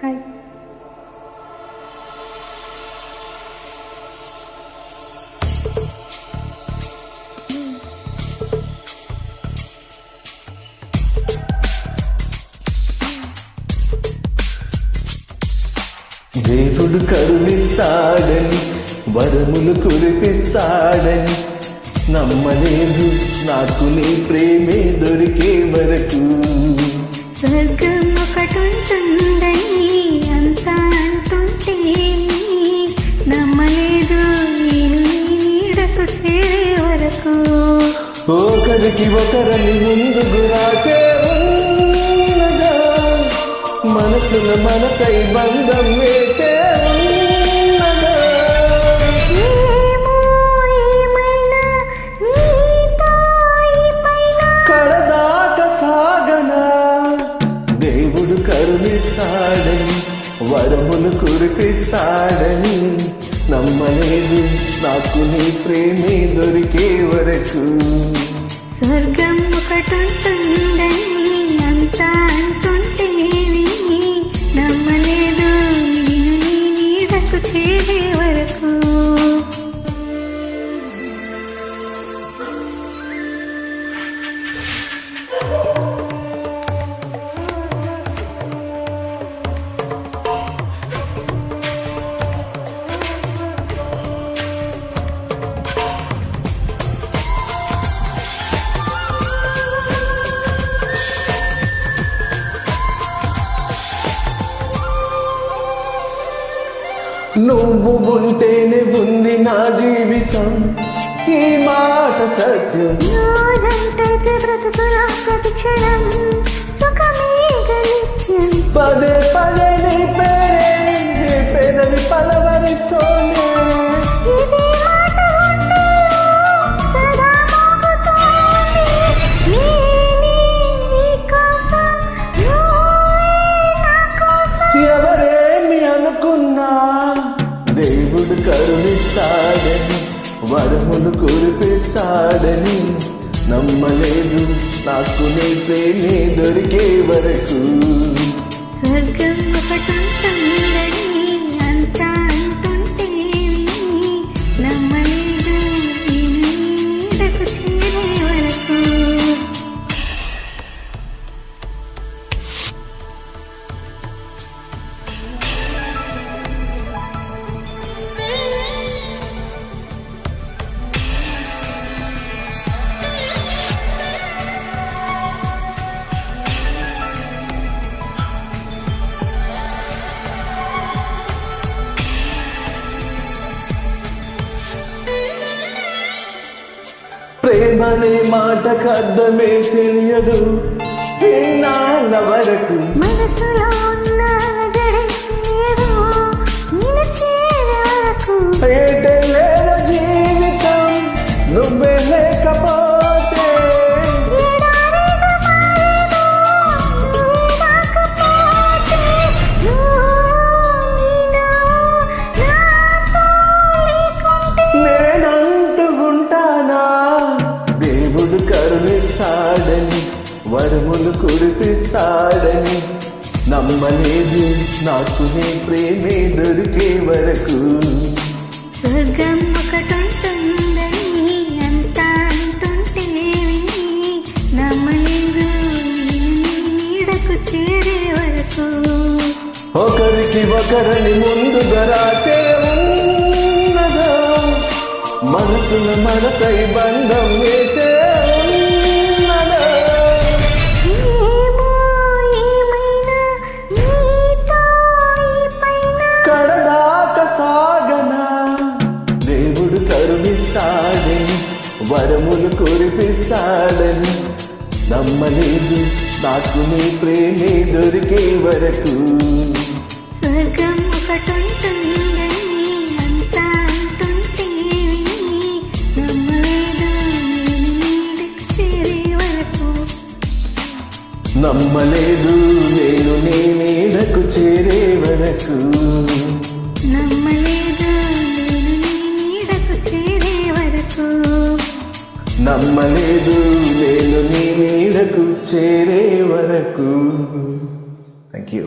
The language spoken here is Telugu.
హాయ్. దేవుడు కరుణిస్తాడని వరములు కురిపిస్తాడని నమ్మలేదు నాకు నీ ప్రేమే దొరికే వరకు. స్వర్గం ఒకటుంటుందని అంతా అంటుంటే నమ్మలేదు నేను నీడకు చేరే వరకు. ఒకరికి ఒకరని ముందుకు రాసే ఉన్నదా, మనసుల మనసై బంధం వేసే ఉన్నదా. కడదాకా సాగనా దేవుడు కరుణిస్తాడని వరములు కురిపిస్తాడని నమ్మలేదు నాకు నీ ప్రేమే దొరికే వరకు. స్వర్గం ఒకటుంటుందని అంతా అంటుంటే నమ్మలేదు నేను నీ నీడకు చేరే వరకు. నువ్వు ఉంటేనే ఉంది నా జీవితం, ఈ మాట సత్యం. రోజంతైతే బ్రతుకులా ప్రతి క్షణం సుఖమే గలిత్యం. పదే పదే నీ పేరే నీ పేదవి పలవరిస్తోనే. ఇదే మాట ఉంటే సదా మోగుతోంది. నేనే నీ కోసం, నువ్వే నా కోసం. ఎవరేమి అనుకున్నా దేవుడు కరుణిస్తాడని వరములు కురిపిస్తాడని నమ్మలేదు నాకు నీ ప్రేమే దొరికే వరకు. స్వర్గం ఒకటుంటుందని అంతా అంటుంటే నమ్మలేదు నేను నీడకు చేరే వరకు. ప్రేమనే మాటకు అర్థమే తెలియదు ఇన్నాళ్ళ వరకు. మనసులో ఉన్న జడేదో నిన్ను చేరే వరకు. ఏటే లేదు జీవితం నువ్వే లేకపోతే. ఎడారిగా మారేదో నువ్వే రాకపోతే. నాతో లేకుంటే నేనంటూ ఉంటానా దేవుడు కరుణిస్తాడని వరములు కురిపిస్తాడని నమ్మలేదు నాకు నీ ప్రేమే దొరికే వరకు. స్వర్గం ఒకటుంటుందని అంతా అంటుంటే నమ్మలేదు నేను నీడకు చేరే వరకు. ఒకరికి ఒకరని ముందుగా రాసే ఉన్నదా, మనసుల మనసై బంధం వేసే ఉన్నదా. ఏమో ఏమైనా నీతో ఈ పైన. కడదాకా సాగనా దేవుడు కరుణిస్తాడని వరములు కురిపిస్తాడని నమ్మలేదు నాకు నీ ప్రేమే దొరికే వరకు. స్వర్గం ఒకటుంటుందని అంతా అంటుంటే నమ్మలేదు నేను నీడకు చేరే వరకు. నమ్మలేదు నేను నీ నీడకు చేరే వరకు. నమ్మలేదు నేను నీడకు చేరే వరకు. నమ్మలేదు నేను నీ నీడకు చేరే వరకు. Thank you.